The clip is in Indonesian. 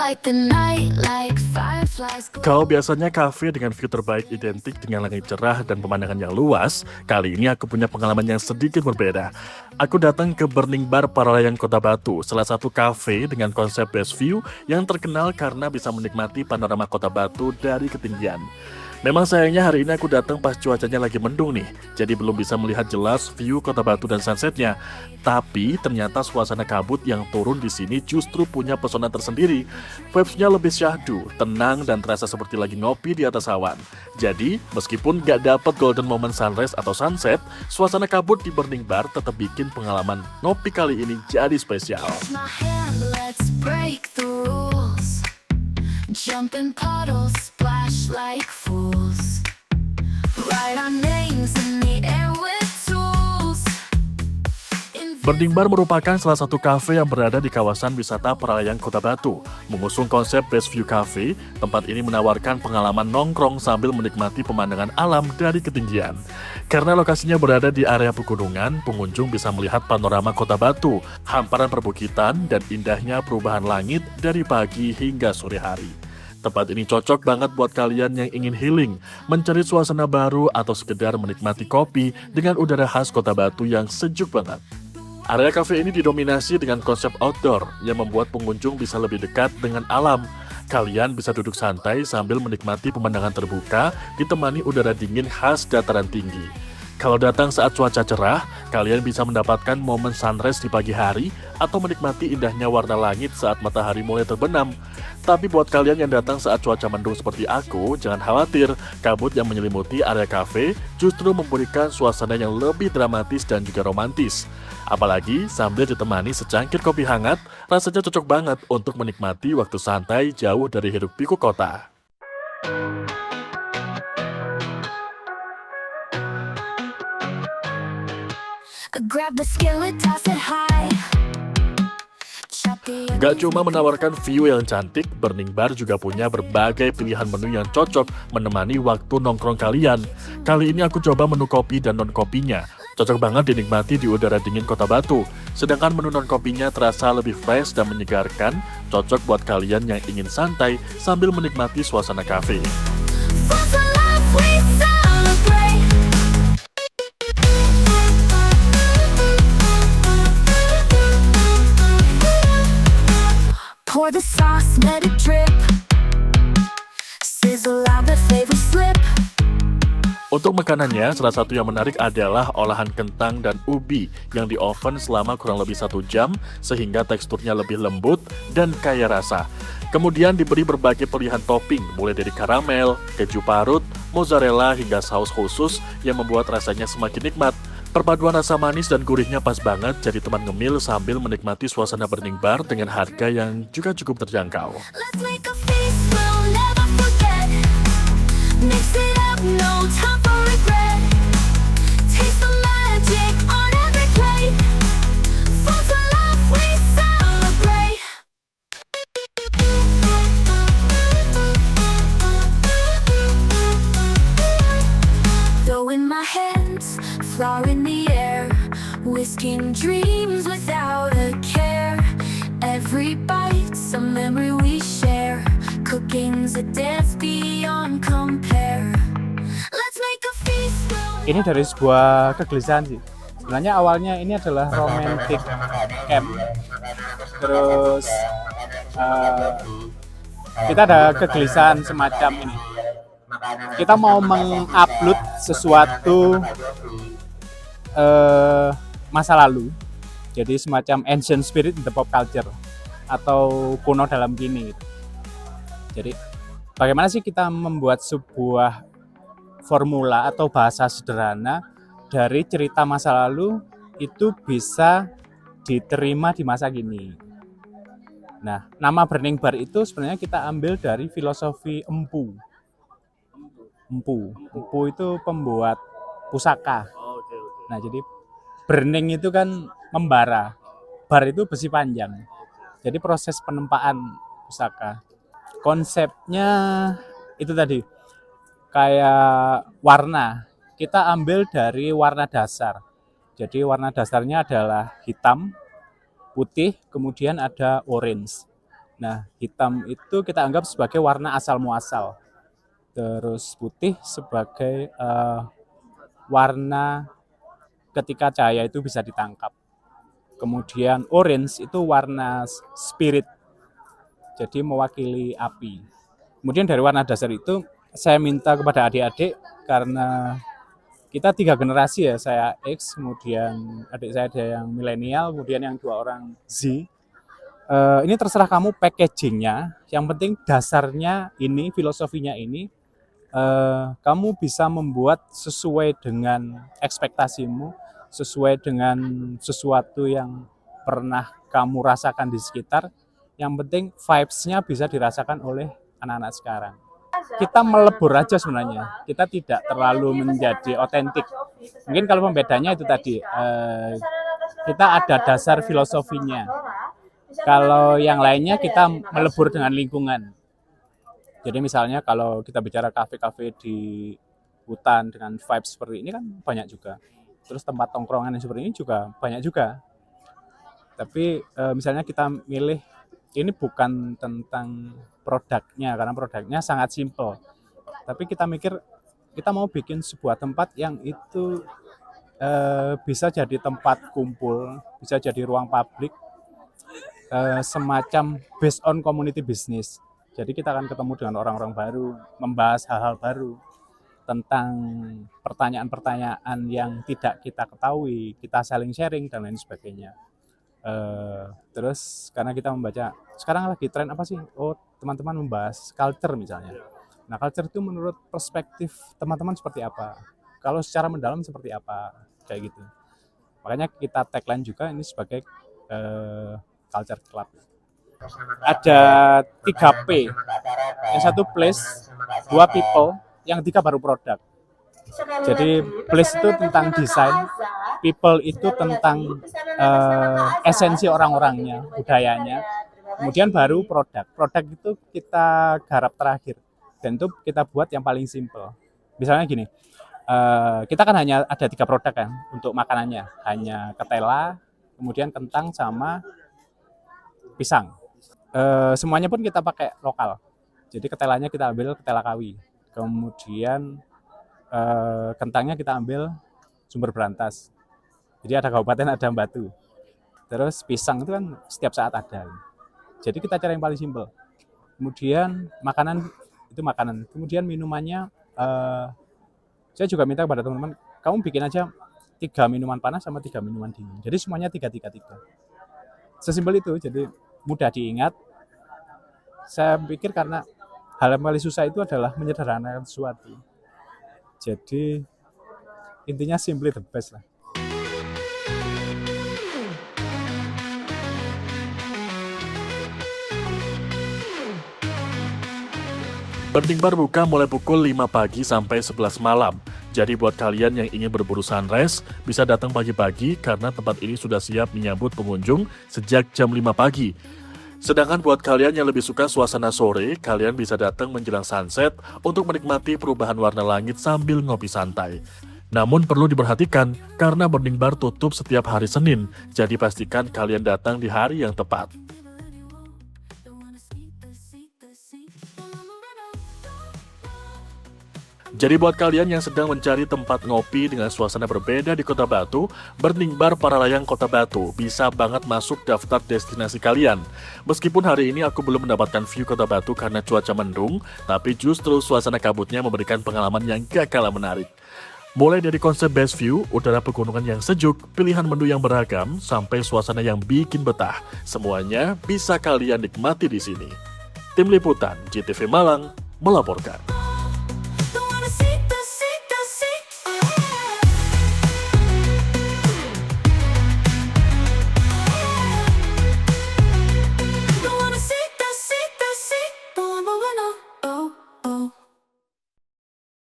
light the night like fireflies. Kalau biasanya kafe dengan view terbaik identik dengan langit cerah dan pemandangan yang luas, kali ini aku punya pengalaman yang sedikit berbeda. Aku datang ke Burning Bar Paralayan Kota Batu, salah satu kafe dengan konsep best view yang terkenal karena bisa menikmati panorama Kota Batu dari ketinggian. Memang sayangnya hari ini aku datang pas cuacanya lagi mendung nih, jadi belum bisa melihat jelas view Kota Batu dan sunsetnya. Tapi ternyata suasana kabut yang turun di sini justru punya pesona tersendiri. Vibes-nya lebih syahdu, tenang dan terasa seperti lagi ngopi di atas awan. Jadi, meskipun gak dapet golden moment sunrise atau sunset, suasana kabut di Burning Bar tetap bikin pengalaman ngopi kali ini jadi spesial. My hand, let's break the rules. Jump in puddles, splash like fools. Write our names in the air with tools. Burning Bar merupakan salah satu kafe yang berada di kawasan wisata Paralayan Kota Batu. Mengusung konsep Best View Cafe, tempat ini menawarkan pengalaman nongkrong sambil menikmati pemandangan alam dari ketinggian. Karena lokasinya berada di area pegunungan, pengunjung bisa melihat panorama Kota Batu, hamparan perbukitan, dan indahnya perubahan langit dari pagi hingga sore hari. Tempat ini cocok banget buat kalian yang ingin healing, mencari suasana baru, atau sekedar menikmati kopi dengan udara khas Kota Batu yang sejuk banget. Area kafe ini didominasi dengan konsep outdoor yang membuat pengunjung bisa lebih dekat dengan alam. Kalian bisa duduk santai sambil menikmati pemandangan terbuka ditemani udara dingin khas dataran tinggi. Kalau datang saat cuaca cerah, kalian bisa mendapatkan momen sunrise di pagi hari atau menikmati indahnya warna langit saat matahari mulai terbenam. Tapi buat kalian yang datang saat cuaca mendung seperti aku, jangan khawatir, kabut yang menyelimuti area kafe justru memberikan suasana yang lebih dramatis dan juga romantis. Apalagi sambil ditemani secangkir kopi hangat, rasanya cocok banget untuk menikmati waktu santai jauh dari hiruk pikuk kota. Grab the skillet, toss it high. Chop the Gak cuma menawarkan view yang cantik, Burning Bar juga punya berbagai pilihan menu yang cocok menemani waktu nongkrong kalian. Kali ini aku coba menu kopi dan non-kopinya. Cocok banget dinikmati di udara dingin Kota Batu. Sedangkan menu non-kopinya terasa lebih fresh dan menyegarkan, cocok buat kalian yang ingin santai sambil menikmati suasana kafe. For the love we celebrate. Pour the sauce, let it drip. Sizzle out the flavor slip. Untuk makanannya, salah satu yang menarik adalah olahan kentang dan ubi yang di oven selama kurang lebih 1 jam sehingga teksturnya lebih lembut dan kaya rasa. Kemudian diberi berbagai pilihan topping mulai dari karamel, keju parut, mozzarella hingga saus khusus yang membuat rasanya semakin nikmat. Perpaduan rasa manis dan gurihnya pas banget jadi teman ngemil sambil menikmati suasana Burning Bar dengan harga yang juga cukup terjangkau. Let's make a feast we'll never forget. Mix it up, no time for regret. Taste the magic on every plate. For the love we celebrate. Dough in my hands, flower in the air, whisking dreams without a care. Every bite's a memory we share. Cooking's a dance beyond compare. Let's make a feast. Ini dari sebuah kegelisahan sih. Sebenarnya awalnya ini adalah romantic camp. Terus kita ada kegelisahan semacam ini. Kita mau mengupload sesuatu masa lalu. Jadi semacam ancient spirit in the pop culture atau kuno dalam kini gitu. Jadi bagaimana sih kita membuat sebuah formula atau bahasa sederhana dari cerita masa lalu itu bisa diterima di masa kini. Nah, nama Burning Bar itu sebenarnya kita ambil dari filosofi empu. Empu itu pembuat pusaka. Nah, jadi burning itu kan membara. Bar itu besi panjang. Jadi proses penempaan pusaka. Konsepnya itu tadi kayak warna. Kita ambil dari warna dasar. Jadi warna dasarnya adalah hitam, putih, kemudian ada orange. Nah, hitam itu kita anggap sebagai warna asal muasal. Terus putih sebagai warna ketika cahaya itu bisa ditangkap. Kemudian orange itu warna spirit, jadi mewakili api. Kemudian dari warna dasar itu saya minta kepada adik-adik, karena kita 3 generasi ya, saya X, kemudian adik saya ada yang milenial, kemudian yang 2 orang Z. Ini terserah kamu packagingnya, yang penting dasarnya ini, filosofinya ini, kamu bisa membuat sesuai dengan ekspektasimu, sesuai dengan sesuatu yang pernah kamu rasakan di sekitar. Yang penting vibes-nya bisa dirasakan oleh anak-anak sekarang. Kita melebur aja sebenarnya, kita tidak terlalu menjadi otentik. Mungkin kalau pembedanya itu tadi, kita ada dasar filosofinya. Kalau yang lainnya kita melebur dengan lingkungan. Jadi misalnya kalau kita bicara kafe-kafe di hutan dengan vibe seperti ini kan banyak juga. Terus tempat tongkrongan yang seperti ini juga banyak juga. Tapi misalnya kita milih, ini bukan tentang produknya, karena produknya sangat simple. Tapi kita mikir, kita mau bikin sebuah tempat yang itu bisa jadi tempat kumpul, bisa jadi ruang publik, semacam based on community business. Jadi kita akan ketemu dengan orang-orang baru, membahas hal-hal baru tentang pertanyaan-pertanyaan yang tidak kita ketahui, kita saling sharing dan lain sebagainya. Terus karena kita membaca, sekarang lagi tren apa sih? Oh, teman-teman membahas culture misalnya. Nah, culture itu menurut perspektif teman-teman seperti apa? Kalau secara mendalam seperti apa? Kayak gitu. Makanya kita tagline juga ini sebagai culture club. Ada 3P, yang satu place, 2 people, yang 3 baru produk. Jadi place itu tentang desain, people itu tentang esensi orang-orangnya, budayanya. Kemudian baru produk. Produk itu kita garap terakhir, dan itu kita buat yang paling simple. Misalnya gini, kita kan hanya ada 3 produk kan untuk makanannya, hanya ketela, kemudian kentang sama pisang. Semuanya pun kita pakai lokal. Jadi ketelanya kita ambil ketela Kawi. Kemudian kentangnya kita ambil Sumber Berantas. Jadi ada kabupaten, ada Batu. Terus pisang itu kan setiap saat ada. Jadi kita cari yang paling simpel. Kemudian makanan itu makanan. Kemudian minumannya, saya juga minta kepada teman-teman, kamu bikin aja 3 minuman panas sama 3 minuman dingin. Jadi semuanya 3. Sesimpel itu, jadi mudah diingat. Saya pikir karena hal yang paling susah itu adalah menyederhanakan sesuatu. Jadi intinya simply the best lah. Burning Bar buka mulai pukul 5 pagi sampai 11 malam. Jadi buat kalian yang ingin berburu sunrise, bisa datang pagi-pagi karena tempat ini sudah siap menyambut pengunjung sejak jam 5 pagi. Sedangkan buat kalian yang lebih suka suasana sore, kalian bisa datang menjelang sunset untuk menikmati perubahan warna langit sambil ngopi santai. Namun perlu diperhatikan, karena Burning Bar tutup setiap hari Senin, jadi pastikan kalian datang di hari yang tepat. Jadi buat kalian yang sedang mencari tempat ngopi dengan suasana berbeda di Kota Batu, Burning Bar Paralayang Kota Batu bisa banget masuk daftar destinasi kalian. Meskipun hari ini aku belum mendapatkan view Kota Batu karena cuaca mendung, tapi justru suasana kabutnya memberikan pengalaman yang gak kalah menarik. Mulai dari konsep best view, udara pegunungan yang sejuk, pilihan menu yang beragam, sampai suasana yang bikin betah, semuanya bisa kalian nikmati di sini. Tim Liputan GTV Malang melaporkan.